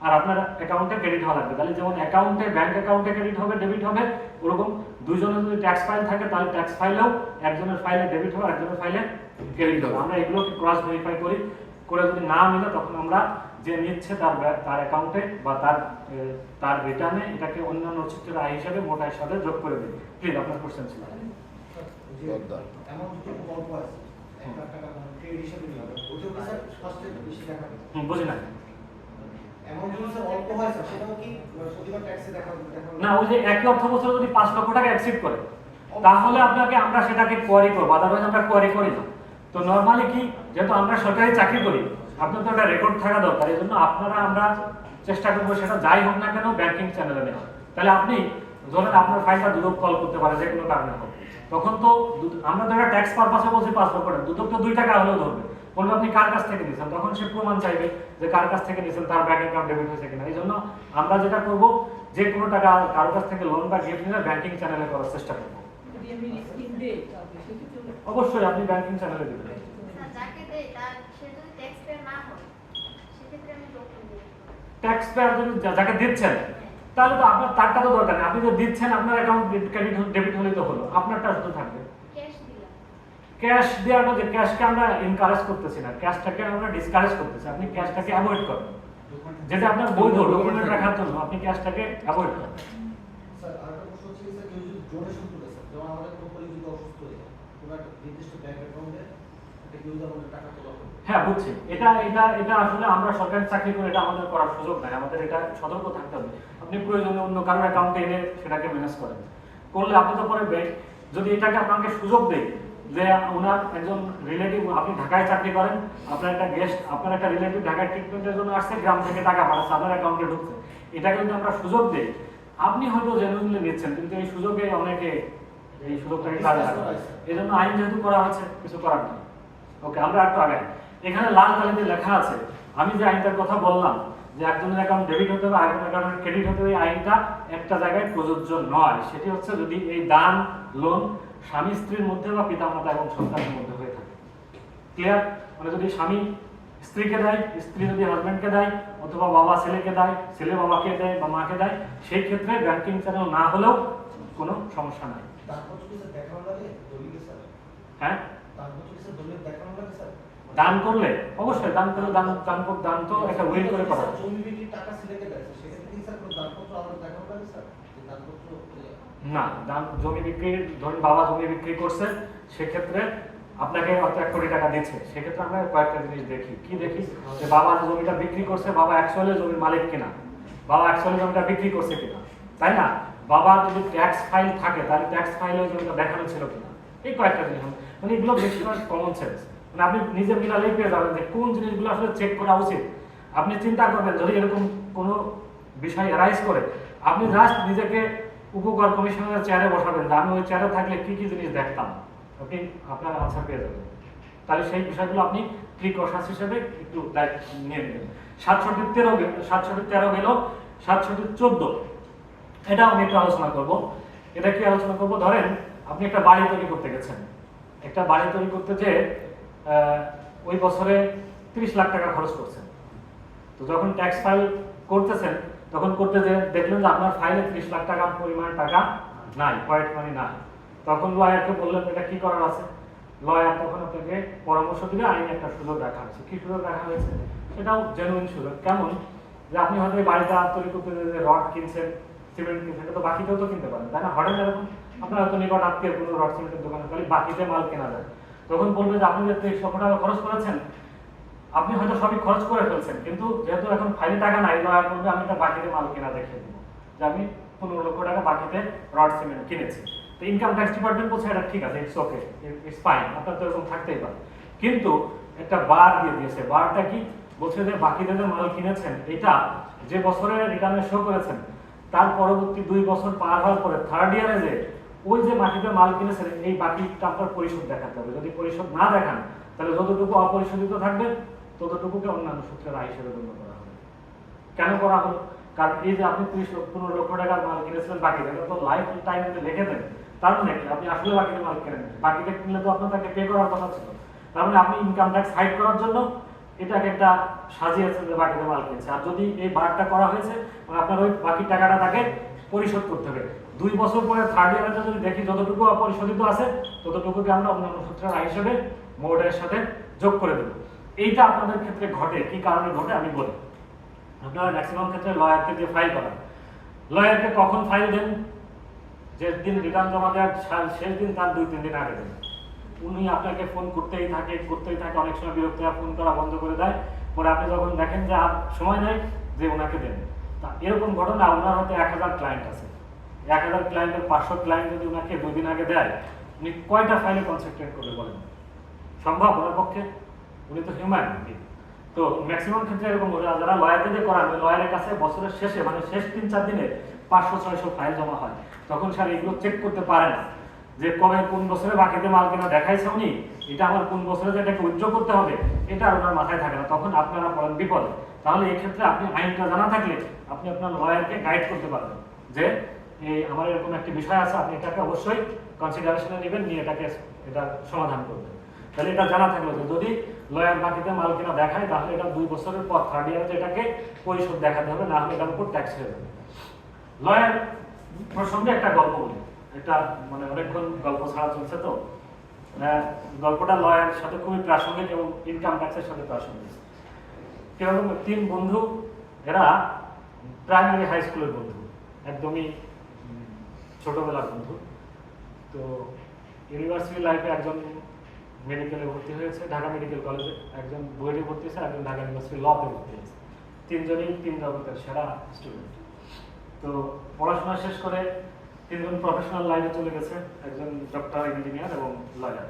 আর আপনার অ্যাকাউন্টে ক্রেডিট হওয়া লাগবে। তাহলে যেমন অ্যাকাউন্টে, ব্যাংক অ্যাকাউন্টে ক্রেডিট হবে, ডেবিট হবে, ওরকম দুইজনের যদি ট্যাক্স ফাইল থাকে তাহলে ট্যাক্স ফাইলেও একজনের ফাইলে ডেবিট হবে, একজনের ফাইলে ক্রেডিট হবে। আমরা এগুলোকে ক্রস ভেরিফাই করি, করে যদি না মিলে তখন আমরা যে নিচ্ছে তার অ্যাকাউন্টে বা তার রিটার্নে এটাকে অন্যান্য চিত্রের আয় হিসাবে, মোটা হিসাবে যোগ করে দিই। প্লিজ আপনার কোশ্চেন ছিল। এমন যদি গল্প আছে 1 লাখ টাকা ক্রেডিট হিসেবে নিয়ে হবে, ওটা কি স্যার ফার্স্টে বেশি দেখা হবে? বুঝি না। এমন যদি স্যার অল্প হয় স্যার, সেটাও কি প্রতিবার ট্যাক্সে দেখা হবে? না, ওই যে একই অর্থ বছরে যদি 5 লক্ষ টাকা এক্সিড করে তাহলে আপনাকে আমরা সেটাকে কোয়ারি করব, আদারওয়াইজ আমরা কোয়ারি করি না। তো নরমালি কি, যেহেতু আমরা সরকারি চাকরি করি, আপনার তো একটা রেকর্ড থাকা দরকার, এই জন্য আমরা চেষ্টা করবো সেটা যাই হোক না কেন ব্যাংকিং চ্যানেলে নেওয়া। তাহলে আপনি ধরেন আপনার ফাইলটা দুদক কল করতে পারে যে কোনো কারণে হোক, তখন তো আমরা তো একটা ট্যাক্স পারপাসে বলছি 5 লক্ষ টাকা, দুদক তো 2 টাকা হলেও ধরবে, বলবে আপনি কার কাছ থেকে নিয়েছেন, তখন সে প্রমাণ চাইবে যে কার কাছ থেকে নিয়েছেন, তার ব্যাংক অ্যাকাউন্ট ডেবিট হয়েছে কিনা। এই জন্য আমরা যেটা করব, যে কোনো টাকা কারোর কাছ থেকে লোন বা গিফট নিলে ব্যাংকিং চ্যানেলে করার চেষ্টা করবো। অবশ্যই আপনি ব্যাংকিং চ্যানেলে দেবেন। ট্যাক্স পেয়ার যদি যাকে দিচ্ছেন তাহলে তো আপনার তারটা তো দরকার নেই, আপনি তো দিচ্ছেন আপনার অ্যাকাউন্ট ক্রেডিট ডেবিট হলেই তো হলো, আপনারটা শুধু থাকবে। ক্যাশ দেওয়াটা, যে ক্যাশকে আমরা এনকারেজ করতেছি না, ক্যাশটাকে আমরা ডিসকারেজ করতেছি, আপনি ক্যাশটাকে অ্যাভয়েড করেন, যেটা আপনার বৈধ ডকুমেন্ট রাখার জন্য আপনি ক্যাশটাকে অ্যাভয়েড করেন। স্যার আরেকটা প্রশ্ন হচ্ছে স্যার, কেউ যদি ডোনেশন করে স্যার, যেমন আমাদের কোম্পানি যদি অসুস্থ হয়ে যায়, কোনো একটা নির্দিষ্ট ব্যাংক অ্যাকাউন্টে একটা ইউজার আমাদের টাকা তোলা হবে। হ্যাঁ বুঝছি, এটা আসলে আমরা সরকারি চাকরি করে এটা আমাদের করার সুযোগ নাই, আমাদের এটা সতর্ক থাকতে হবে। আপনি প্রয়োজনে অন্য কারোর অ্যাকাউন্টে এনে সেটাকে ম্যানেজ করেন, করলে আপনি তো পরে যদি এটাকে আপনাকে সুযোগ দেয় যে ওনার একজন রিলেটিভ, আপনি ঢাকায় চাকরি করেন, আপনার একটা গেস্ট, আপনার একটা রিলেটিভ ঢাকায় ট্রিটমেন্টের জন্য আসছে, গ্রাম থেকে টাকা পাঠাচ্ছে, আপনার অ্যাকাউন্টে ঢুকছে, এটাকে যদি আমরা সুযোগ দিই, আপনি হয়তো জেনুইনলি নিচ্ছেন, কিন্তু এই সুযোগে অনেকে এই সুযোগটাকে কাজে লাগায়। এই জন্য আইন যেহেতু করা হচ্ছে, কিছু করার নেই। ওকে, আমরা একটু আগাই। এখানে লাল কালিতে লেখা আছে, আমি যে আইনটার কথা বললাম যে একজনের অ্যাকাউন্ট ডেবিট হতে হবে, আরেকজনের অ্যাকাউন্ট ক্রেডিট হতে হবে, এই আইনটা একটা জায়গায় প্রযোজ্য নয়। সেটি হচ্ছে যদি এই দান, লোন স্বামী স্ত্রীর মধ্যে বা পিতামাতা এবং সন্তানের মধ্যে হয়ে থাকে। ক্লিয়ার? মানে যদি স্বামী স্ত্রীকে দেয়, স্ত্রী যদি হাজব্যান্ডকে দেয়, অথবা বাবা ছেলেকে দেয়, ছেলে বাবাকে দেয় বা মাকে দেয়, সেই ক্ষেত্রে ব্যাংকিং চ্যানেল না হলেও কোনো সমস্যা নাই। তারপর কি স্যার দেখানো লাগে দলিল স্যার? হ্যাঁ, তারপর কি স্যার দলিল দেখানো লাগে স্যার? দান করলে অবশ্যই দান করলে দান তো একটা উইল করে করা। জমি বিক্রির টাকা ছেলেকে দেয় স্যার, সেক্ষেত্রে কি স্যার কোনো দানপত্র আমাদের দেখানো লাগে স্যার? যে দানপত্র না, দান জমি বিক্রি, ধরুন বাবা জমি বিক্রি করছে, সেক্ষেত্রে আপনাকে হয়তো 1 কোটি টাকা দিচ্ছে, সেক্ষেত্রে আমরা কয়েকটা জিনিস দেখি। কি দেখি? যে বাবা জমিটা বিক্রি করছে, বাবা অ্যাকচুয়ালি জমির মালিক কিনা, বাবা অ্যাকচুয়ালি জমিটা বিক্রি করছে কিনা, তাই না? বাবার যদি ট্যাক্স ফাইল থাকে তাহলে ট্যাক্স ফাইলে জমিটা দেখানো ছিল কিনা, এই কয়েকটা জিনিস। মানে এগুলো বেশিরভাগ কমন সেন্স, মানে আপনি নিজে মিলালেই পেয়ে যাবেন যে কোন জিনিসগুলো আসলে চেক করা উচিত। আপনি চিন্তা করবেন যদি এরকম কোনো বিষয় অ্যারাইজ করে, আপনি জাস্ট নিজেকে উপকর কমিশনের চেয়ারে বসাবেন যে আমি ওই চেয়ারে থাকলে কি কি জিনিস দেখতাম, ওকে, আপনার আনসার পেয়ে যাবেন। তাহলে সেই বিষয়গুলো আপনি প্রিকশনস হিসেবে একটু দায়িত্ব নিয়ে নেবেন। 713 গেল, 714, এটাও আমি একটু আলোচনা করব। এটা কি আলোচনা করব? ধরেন আপনি একটা বাড়ি তৈরি করতে গেছেন, একটা বাড়ি তৈরি করতে যে ওই বছরে 30 লাখ টাকা খরচ করছেন। তো যখন ট্যাক্স ফাইল করতেছেন, তখন করতে যে দেখলেন যে আপনার ফাইলে 30 লাখ টাকা পরিমাণ টাকা নাই, পয়েন্ট মানি নাই, তখন লয়ারকে বললেন এটা কি করার আছে। লয়ার তখন আপনাকে পরামর্শ দিবে, আইনে একটা সুযোগ রাখা হয়েছে। কি সুযোগ রাখা হয়েছে? সেটাও জেনুইন সুযোগ। কেমন? যে আপনি হয়তো এই বাড়িটা তৈরি করতে যে রড কিনছেন, সিমেন্ট কিনছেন, এটা তো বাকিতেও তো কিনতে পারেন, তাই না? হঠাৎ এরকম আপনার হয়তো নিকট আত্মীয় কোনো রড সিমেন্টের দোকানে খালি বাকিতে মাল কেনা যায়, তখন বলবে যে আপনি যে 30 লক্ষ টাকা খরচ করেছেন, আপনি হয়তো সবই খরচ করে ফেলছেন, কিন্তু যেহেতু এখন ফাইলে টাকা নাই, লয়ার বলবে আমি একটা বাকিতে মাল কেনা দেখিয়ে দেবো যে আমি 15 লক্ষ টাকা বাকিতে রড সিমেন্ট কিনেছি। তো ইনকাম ট্যাক্স ডিপার্টমেন্ট বলছে এটা ঠিক আছে, ইটস ওকে, ইটস ফাইন, আপনার তো এরকম থাকতেই পারে। কিন্তু একটা বার দিয়ে দিয়েছে। বারটা কি বলছে যে বাকিদের যে মাল কিনেছেন এটা যে বছরে রিটার্নে শো করেছেন তার পরবর্তী 2 বছর পার হওয়ার পরে থার্ড ইয়ারে যে ওই যে মাটিতে মাল কিনেছেন এই বাকিটা আপনার পরিশোধ দেখাতে হবে। যদি পরিশোধ না দেখান তাহলে যতটুকু অপরিশোধিত থাকবে ততটুকুকে অন্যান্য সূত্রের আয় হিসেবে গণ্য করা হবে। কেন করা হলো? কারণ এই যে আপনি 15 লক্ষ টাকার মাল কিনেছিলেন বাকি টাকা তো লাইফ টাইম লিখে দেন, তার মানে কি আপনি আসলে বাকিতে মাল কেনেন, বাকিতে কিনলে তো আপনার তাকে পে করার কথা ছিল। তার মানে আপনি ইনকাম ট্যাক্স হাইড করার জন্য এটাকে একটা সাজিয়েছেন যে বাকিতে মাল কিনছে। আর যদি এই বারটা করা হয়েছে মানে আপনার ওই বাকি টাকাটা তাকে পরিশোধ করতে হবে। 2 বছর পরে থার্ড ইয়ারে যদি দেখি যতটুকু অপরিশোধিত আছে ততটুকুকে আমরা অন্যান্য সূত্রের আয় হিসেবে মোটের সাথে যোগ করে দেবো। এইটা আপনাদের ক্ষেত্রে ঘটে, কি কারণে ঘটে আমি বলি। আপনারা ম্যাক্সিমাম ক্ষেত্রে লয়ারকে দিয়ে ফাইল করান। লয়ারকে কখন ফাইল দেন? যে দিন রিটার্ন জমা দেওয়ার শেষ দিন তার 2-3 দিন আগে দেন। উনি আপনাকে ফোন করতেই থাকে, অনেক সময় বিরক্ত হয়ে ফোন করা বন্ধ করে দেয়। পরে আপনি যখন দেখেন যে আর সময় নেই যে ওনাকে দেন। তা এরকম ঘটনা ওনার হয়তো 1000 ক্লায়েন্ট আছে, 1000 ক্লায়েন্টের 500 ক্লায়েন্ট যদি ওনাকে 2 দিন আগে দেয় উনি কয়টা ফাইলে কনসেন্ট্রেট করবে বলেন? সম্ভব ওনার পক্ষে? উনি তো হিউম্যান। তো ম্যাক্সিমাম ক্ষেত্রে এরকম যারা লয়ারকে দিয়ে করান লয়ারের কাছে বছরের শেষে মানে শেষ 3-4 দিনে 500-600 ফাইল জমা হয়। তখন স্যার এগুলো চেক করতে পারে না যে কবে কোন বছরে বাকিতে মাল কেনা দেখাইছে উনি, এটা আমার কোন বছরে যেটাকে উইথড্র করতে হবে এটা ওনার মাথায় থাকে না। তখন আপনারা পড়েন বিপদে। তাহলে এই ক্ষেত্রে আপনি আইনটা জানা থাকলে আপনি আপনার লয়ারকে গাইড করতে পারবেন যে এই আমার এরকম একটি বিষয় আছে, আপনি এটাকে অবশ্যই কনসিডারেশনে নেবেন, নিয়ে এটা সমাধান করবেন। তাহলে এটা জানা থাকলো যে যদি লয়ার বাকিতে মাল কেনা দেখায় তাহলে এটা 2 বছরের পর থার্ড ইয়ারে এটাকে পরিশোধ দেখাতে হবে, না হলে এটার উপর ট্যাক্স হয়ে যাবে। লয়ার প্রসঙ্গে একটা গল্প বলি, এটা মানে অনেকক্ষণ গল্প ছাড়া চলছে তো গল্পটা লয়ারের সাথে খুবই প্রাসঙ্গিক এবং ইনকাম ট্যাক্সের সাথে প্রাসঙ্গিক। কিরকম 3 বন্ধু, এরা প্রাইমারি হাই স্কুলের বন্ধু, একদমই ছোটবেলার বন্ধু। তো ইউনিভার্সিটি লাইফে একজন মেডিকেলে ভর্তি হয়েছে ঢাকা মেডিকেল কলেজে, একজন বুয়েটে ভর্তি হয়েছে, একজন ঢাকা ইউনিভার্সিটি লতে ভর্তি হয়েছে। 3 জনই 3 জগতের সেরা স্টুডেন্ট। তো পড়াশোনা শেষ করে 3 জন প্রফেশনাল লাইনে চলে গেছে, একজন ডক্টর, ইঞ্জিনিয়ার এবং লয়ার।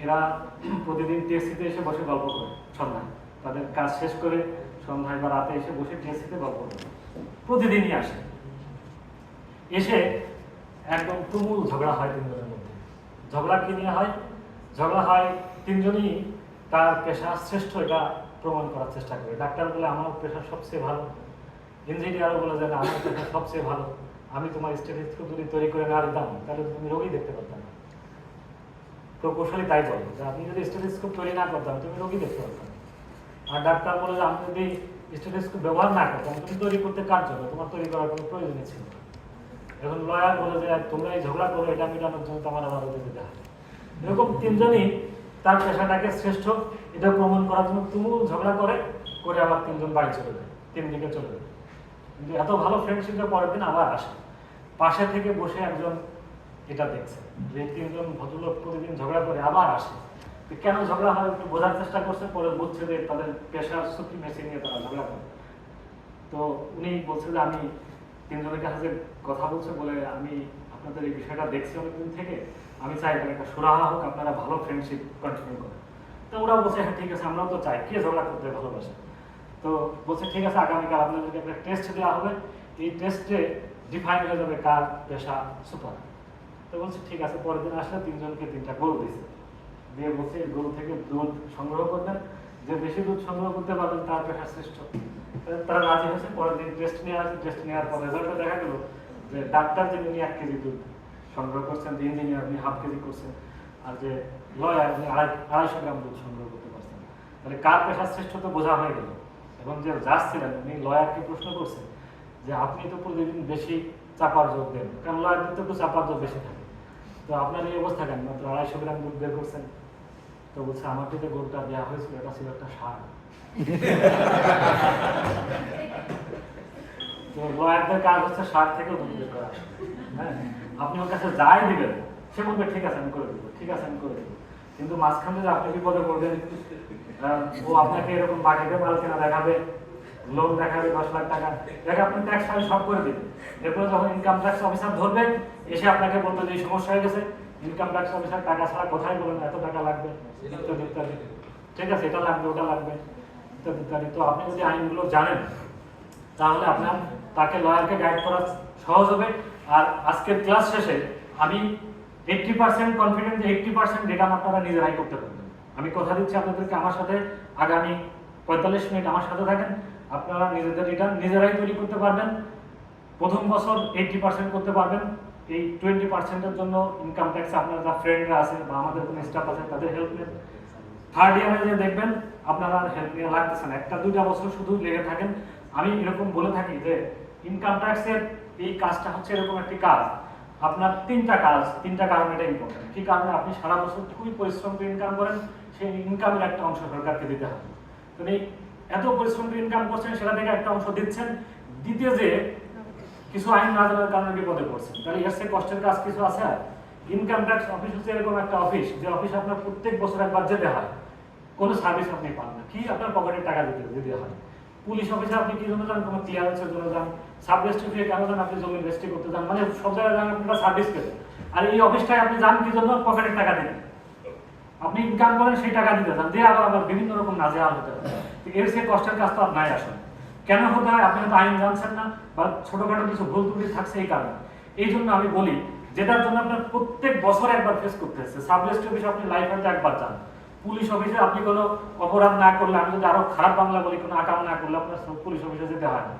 এরা প্রতিদিন টিএসসিতে এসে বসে গল্প করে সন্ধ্যায়, তাদের কাজ শেষ করে সন্ধ্যায় বা রাতে এসে বসে টিএসসিতে গল্প করে, প্রতিদিনই আসে। এসে একদম তুমুল ঝগড়া হয় 3 জনের মধ্যে। ঝগড়া কি নিয়ে হয়? ঝগড়া হয় 3 জনই তার পেশা শ্রেষ্ঠ এটা প্রমাণ করার চেষ্টা করে। ডাক্তার বলে আমার পেশা সবচেয়ে ভালো, ইঞ্জিনিয়ারও বলে যে আমার পেশা সবচেয়ে ভালো, আমি তোমার স্টেথোস্কোপ যদি তৈরি করে না দিতাম তাহলে তুমি রোগী দেখতে পারতাম না। প্রকৌশলী তাই বলে যে আপনি যদি স্টেথোস্কোপ তৈরি না করতাম তুমি রোগী দেখতে পারতাম। আর ডাক্তার বলে যে আমি যদি স্টেথোস্কোপ ব্যবহার না করতাম তুমি তৈরি করতে কার জন্য, তোমার তৈরি করার কোনো প্রয়োজনই ছিল না। এখন লয়ার বলে যে তোমরা এই ঝগড়া করো এটা মেটানোর জন্য তোমার আদালতে যেতে হয়। এরকম 3 জনই তার পেশাটাকে শ্রেষ্ঠ এটা প্রমাণ করার জন্য তুমুল ঝগড়া করে আবার 3 জন বাড়ি চলে যায়, 3 দিকে চলে যায়। কিন্তু এত ভালো ফ্রেন্ডশিপের পরের দিন আবার আসে, পাশে থেকে বসে একজন এটা দেখছে যে 3 জন ভদ্রলোক প্রতিদিন ঝগড়া করে আবার আসে। কেন ঝগড়া হয় একটু বোঝার চেষ্টা করছে, পরে বুঝছে যে তাদের পেশার সুপ্রিমেসি নিয়ে তারা ঝগড়া করে। তো উনি বলছে যে আমি 3 জনের কাছে কথা বলছে বলে আমি আপনাদের এই বিষয়টা দেখছি অনেকদিন থেকে, আমি চাই এখানে একটা সুরাহা হোক, আপনারা ভালো ফ্রেন্ডশিপ কন্টিনিউ করেন। তো ওরা বলছে হ্যাঁ ঠিক আছে, আমরাও তো চাই, কে ঝগড়া করতে ভালোবাসে। তো বলছে ঠিক আছে, আগামীকাল আপনাদেরকে একটা টেস্ট দেওয়া হবে, এই টেস্টে ডিফাইন হয়ে যাবে কার পেশা সুপার। তো বলছে ঠিক আছে। পরের দিন আসলে 3 জনকে 3টা গরু দিয়েছে, দিয়ে বলছে গরু থেকে দুধ সংগ্রহ করবেন, যে বেশি দুধ সংগ্রহ করতে পারবেন তার পেশা শ্রেষ্ঠ। তারা রাজি হয়েছে। পরের দিন টেস্ট নিয়ে আসে, টেস্ট নেওয়ার পর রেজাল্টে দেখা গেল যে ডাক্তার যিনি 1 কেজি দুধ সংগ্রহ করছেন, যে ইঞ্জিনিয়ার উনি 1/2 কেজি করছেন, আর যে লয়ার উনি 250 গ্রাম দুধ সংগ্রহ করতে পারছেন। তাহলে কার পেশার শ্রেষ্ঠ তো বোঝা হয়ে গেল। এবং যে জাজ ছিলেন উনি লয়ারকে প্রশ্ন করছেন যে আপনি তো প্রতিদিন বেশি চাপার যোগ দেন, কারণ লয়ারদের তো একটু চাপার যোগ বেশি থাকে, তো আপনার এই অবস্থা কেন, মাত্র 250 গ্রাম দুধ বের করছেন। তো বলছে আমাকে যে গরুটা দেওয়া হয়েছিল এটা ছিল একটা সার। তো লয়ারদের কাজ হচ্ছে সার থেকেও দুধ বের করা। হ্যাঁ, আপনি ওর কাছে যাই দিবেন সে বলবে ঠিক আছে আমি করে দেবো, ঠিক আছে আমি করে দেবো। কিন্তু মাঝখানে যে আপনি বিপদে পড়বেন, ও আপনাকে এরকম বাকিতে মাল কেনা দেখাবে, লোন দেখাবে 10 লাখ টাকা, দেখে আপনি ট্যাক্স ফাইল সব করে দিবেন। এরপরে যখন ইনকাম ট্যাক্স অফিসার ধরবেন, এসে আপনাকে বলতে যে এই সমস্যা হয়ে গেছে, ইনকাম ট্যাক্স অফিসার টাকা ছাড়া কোথায় বলেন এত টাকা লাগবে ইত্যাদি ইত্যাদি, ঠিক আছে, এটা লাগবে ওটা লাগবে ইত্যাদি ইত্যাদি। তো আপনি যদি আইনগুলো জানেন তাহলে আপনার তাকে লয়ারকে গাইড করা সহজ হবে। আর আজকের ক্লাস শেষে আমি 80% কনফিডেন্ট যে 80% রিটার্ন আপনারা নিজেরাই করতে পারবেন। আমি কথা দিচ্ছি আপনাদেরকে, আমার সাথে আগামী 45 মিনিট আমার সাথে থাকেন, আপনারা নিজেদের রিটার্ন নিজেরাই তৈরি করতে পারবেন। প্রথম বছর 80% করতে পারবেন। এই 20%-এর জন্য ইনকাম ট্যাক্স আপনার যা ফ্রেন্ডরা আছে বা আমাদের কোনো স্টাফ আছে তাদের হেল্প নেন। থার্ড ইয়ারে যে দেখবেন আপনারা আর হেল্প নিয়ে লাগতেছে না, 1-2 বছর শুধু লেগে থাকেন। আমি এরকম বলে থাকি যে ইনকাম ট্যাক্সের এই কাজটা হচ্ছে এরকম একটি কাজ, আপনার তিনটা কারণ এটা ইম্পর্টেন্ট। কি কারণে? আপনি সারা বছর খুবই পরিশ্রম করে ইনকাম করেন, সেই ইনকামের একটা অংশ সরকারকে দিতে হবে। তুমি এত পরিশ্রম করে ইনকাম করছেন, সেটা থেকে একটা অংশ দিচ্ছেন, দ্বিতীয় যে কিছু আইন না জানার কারণে বিপদে পড়ছেন, তাহলে এর চেয়ে কষ্টের কাজ কিছু আছে? ইনকাম ট্যাক্স অফিস হচ্ছে এরকম একটা অফিস, যে অফিস আপনার প্রত্যেক বছর একবার যেতে হয়, কোনো সার্ভিস আপনি পান না, কি আপনার পকেটের টাকা দিতে হয়। পুলিশ অফিসে আপনি কি জন্য যান? কোনো ক্লিয়ারেন্সের জন্য যান। সাব রেজিস্ট্রি কেন যান? আপনি জমি রেজিস্ট্রি করতে যান, মানে সব জায়গায় যান আপনারা সার্ভিস পেতে। আর এই অফিসটায় আপনি যান কি জন্য? পকেটের টাকা দিতে। আপনি ইনকাম করেন সেই টাকা দিতে যান, দিয়ে আবার বিভিন্ন রকম নাজেহাল হতে হয়। এর চেয়ে কষ্টের কাজ তো আর নাই আসলে। কেন হতে হয়? আপনি হয়তো আইন জানছেন না, বা ছোটখাটো কিছু ভুল ত্রুটি থাকছে এই কারণে। এই জন্য আমি বলি, যেটার জন্য আপনার প্রত্যেক বছর একবার ফেস করতে হচ্ছে। সাব রেজিস্ট্রি অফিসে আপনি লাইফ হয়তো একবার যান, পুলিশ অফিসে আপনি কোনো অপরাধ না করলে, আমি যদি আরো খারাপ বাংলা বলি, কোনো আকাম না করলে আপনার পুলিশ অফিসে যেতে হয় না।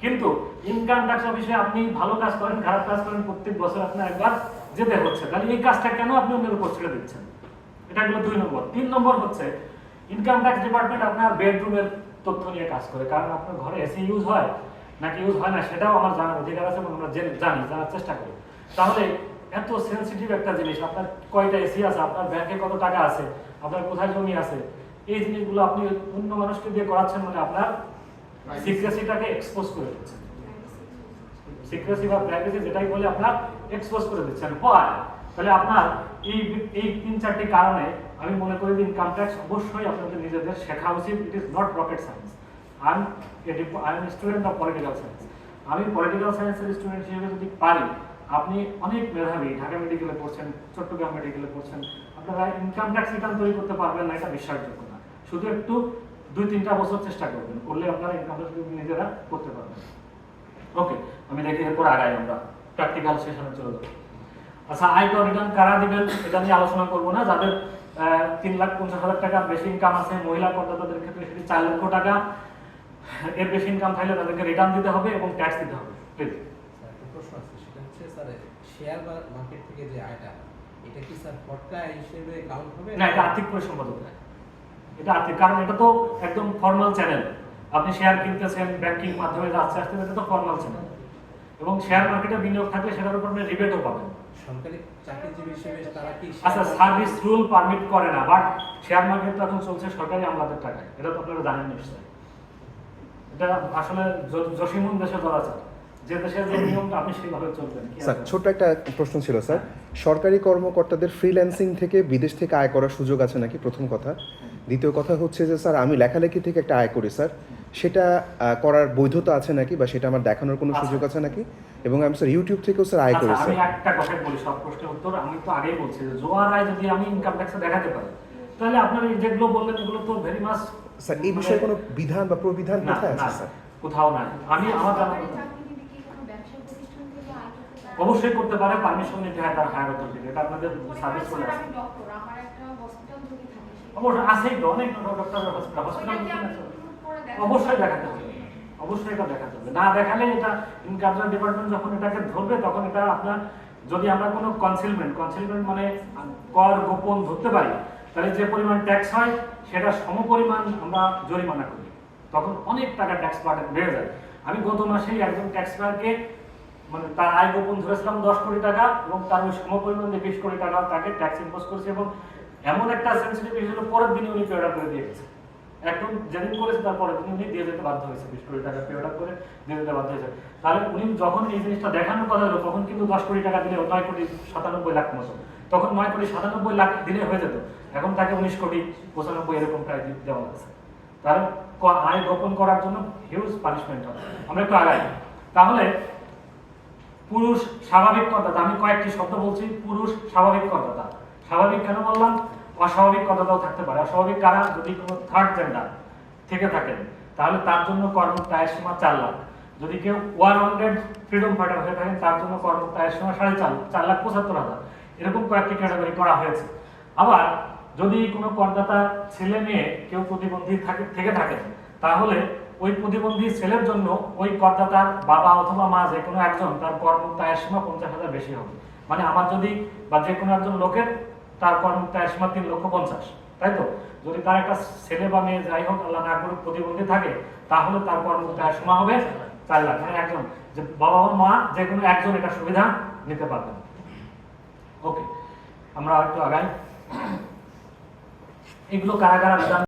কিন্তু ইনকাম ট্যাক্স অফিসে আপনি ভালো কাজ করেন, খারাপ কাজ করেন, প্রত্যেক বছর আপনার একবার যেতে হচ্ছে। তাহলে এই কাজটা কেন আপনি অন্যের উপর ছেড়ে দিচ্ছেন? এটা হলো 2 নম্বর। 3 নম্বর হচ্ছে ইনকাম ট্যাক্স ডিপার্টমেন্ট আপনার বেডরুমের তথ্য নিয়ে কাজ করে, কারণ আপনার ঘরে এসি ইউজ হয় নাকি ইউজ হয় না সেটাও আমার জানার অধিকার আছে, এবং আমরা জানি, জানার চেষ্টা করি। তাহলে এত সেন্সিটিভ একটা জিনিস, আপনার কয়টা এসি আছে, আপনার ব্যাংকে কত টাকা আছে, আপনার কোথায় জমি আছে, এই জিনিসগুলো আপনি অন্য মানুষকে দিয়ে করাচ্ছেন, মানে আপনার সিক্রেসিটাকে এক্সপোজ করে দিচ্ছেন। সিক্রেসি বা প্রাইভেসি যেটাই বলে আপনার এক্সপোজ করে দিচ্ছেন। হয় তাহলে আপনার এই 3-4টি কারণে আমি মনে করি যে ইনকাম ট্যাক্স অবশ্যই আপনাদের নিজেদের শেখা উচিত। It is not rocket science. I am student of political science. আমি পলিটিক্যাল সায়েন্সের স্টুডেন্ট হিসেবে যদি পারি, আপনি অনেক মেধাবী, ঢাকা মেডিকেলে পড়ছেন, চট্টগ্রাম মেডিকেলে পড়ছেন, আপনারা ইনকাম ট্যাক্স রিটার্ন তৈরি করতে পারবেন না, এটা বিশ্বাসযোগ্য না। শুধু একটু 2-3টা বছর চেষ্টা করবেন, করলে আপনারা ইনকাম ট্যাক্স নিজেরা করতে পারবেন। ওকে, আমি দেখি এরপর আগাই, আমরা প্র্যাকটিক্যাল সেশনে চলে যাব। আচ্ছা, আয়কর রিটার্ন কারা দিবেন এটা নিয়ে আলোচনা করবো না। যাদের 3,50,000 টাকা বেশি ইনকাম আছে, মহিলা করদাতাদের ক্ষেত্রে সেটি 4 লক্ষ টাকা, এর বেশি ইনকাম থাকলে তাদেরকে রিটার্ন দিতে হবে এবং ট্যাক্স দিতে হবে। প্লিজ। প্রশ্ন আছে, সেটা হচ্ছে স্যার শেয়ার মার্কেট থেকে যে আয়টা, এটা কি স্যার ফটকা হিসেবে কাউন্ট হবে? না, এটা আর্থিক পরিসম্পদ। এটা আর্থিক, কারণ এটা তো একদম ফর্মাল চ্যানেল। আপনি শেয়ার কিনতেছেন ব্যাংকিং মাধ্যমে যাচ্ছে আসতে, এটা তো ফর্মাল চ্যানেল, এবং শেয়ার মার্কেটে বিনিয়োগ থাকলে সেটার উপর আপনি রিবেটও পাবেন। সরকারি চাকরিজীবী হিসেবে তারা কি? আচ্ছা, সার্ভিস রুল পারমিট করে না, বাট শেয়ার মার্কেট তো এখন চলছে সরকারি আমলাদের টাকায়, এটা তো আপনারা জানেন নিশ্চয়ই। এটা আসলে জসিমুন দেশে ধরা যায়, যে দেশের যে নিয়মটা আপনি সেইভাবে চলবেন। স্যার, ছোট্ট একটা প্রশ্ন ছিল স্যার, সরকারি কর্মকর্তাদের ফ্রিল্যান্সিং থেকে বিদেশ থেকে আয় করার সুযোগ আছে নাকি? প্রথম কথা। দ্বিতীয় কথা হচ্ছে যে স্যার, আমি লেখালেখি থেকে একটা আয় করি স্যার, সেটা করার বৈধতা আছে নাকি, বা সেটা আমার দেখানোর কোনো সুযোগ আছে নাকি? এবং আমি স্যার ইউটিউব থেকেও স্যার আয় করি স্যার। আমি একটা কথা বলি সব প্রশ্নের উত্তর। আমি তো আগেই বলছি যে জোয়ার আয় যদি আমি ইনকাম ট্যাক্সে দেখাতে পারি, তাহলে আপনার এই যেগুলো বললেন এগুলো তো ভেরি মাস। স্যার, এই বিষয়ে কোনো বিধান বা প্রবিধান কোথায় আছে স্যার? কোথাও নাই। আমি আমার জানা অবশ্যই করতে পারে, পারমিশন নিতে হয় তার হায়ার অথরিটি, এটা আপনাদের সার্ভিস করে আছে। অবশ্যই আছেই তো, অনেক ডক্টর হসপিটাল অবশ্যই দেখাতে হবে, অবশ্যই এটা দেখাতে হবে। না দেখালে এটা ইনকাম ডিপার্টমেন্ট যখন এটাকে ধরবে, তখন এটা আপনার, যদি আমরা কোনো কনসিলমেন্ট মানে কর গোপন ধরতে পারি, তাহলে যে পরিমাণ ট্যাক্স হয় সেটা সমপরিমাণ আমরা জরিমানা করি, তখন অনেক টাকা ট্যাক্স বার্ডেন বেড়ে যায়। আমি গত মাসেই একজন ট্যাক্স পেয়ারকে, মানে তার আয় গোপন ধরেছিলাম 10 কোটি টাকা, এবং তার ওই সমপরিমাণ 20 কোটি টাকা তাকে ট্যাক্স ইম্পোজ করেছে, এবং এমন একটা সেন্সিটিভ ইস্যু পরের দিনে উনি পে অর্ডার করে দিয়ে গেছে। একদম যেদিন করেছে তার পরের দিন উনি দিয়ে যেতে বাধ্য হয়েছে, 20 কোটি টাকা পে অর্ডার করে দিয়ে যেতে বাধ্য হয়েছে। তাহলে উনি যখন এই জিনিসটা দেখানোর কথা হলো, তখন কিন্তু 10 কোটি টাকা দিলে 9,97,00,000 মতো, তখন 9,97,00,000 দিলে হয়ে যেত। এখন তাকে 19,95,00,000 এরকম প্রায় দেওয়া হয়েছে। তার আয় গোপন করার জন্য হিউজ পানিশমেন্ট হবে। আমরা একটু আগাই। তাহলে পুরুষ স্বাভাবিক করদাতা, আমি কয়েকটি শব্দ বলছি। পুরুষ স্বাভাবিক করদাতা, স্বাভাবিক কেন বললাম? অস্বাভাবিক করদাতাও থাকতে পারে। অস্বাভাবিক কারা? যদি কোনো থার্ড জেন্ডার থেকে থাকেন তাহলে তার জন্য কর্মমুক্ত আয়ের সীমা 4 লাখ। যদি কেউ 100 ফ্রিডম ফাইটার হয়ে থাকেন তার জন্য কর্মমুক্ত আয়ের সীমা 4,75,000। এরকম কয়েকটি ক্যাটাগরি করা হয়েছে। আবার যদি কোনো করদাতা ছেলে মেয়ে কেউ প্রতিবন্ধী থেকে থাকেন তাহলে ওই প্রতিবন্ধী ছেলের জন্য ওই করদাতার বাবা অথবা মা যে কোনো একজন তার কর্মমুক্ত আয়ের সীমা 50,000 বেশি হবে। মানে আমার যদি বা যে কোনো একজন লোকের তার কর্মমুক্ত আয়ের সীমা 3,50,000, তাই তো? যদি তার একটা ছেলে বা মেয়ে যাই হোক আল্লাহ না করুক প্রতিবন্ধী থাকে তাহলে তার কর্মমুক্ত আয়ের সীমা হবে 4 লাখ। মানে একজন যে বাবা বা মা যে কোনো একজন এটা সুবিধা নিতে পারবেন। ওকে, আমরা একটু আগাই। এগুলো কারা কারা বিধান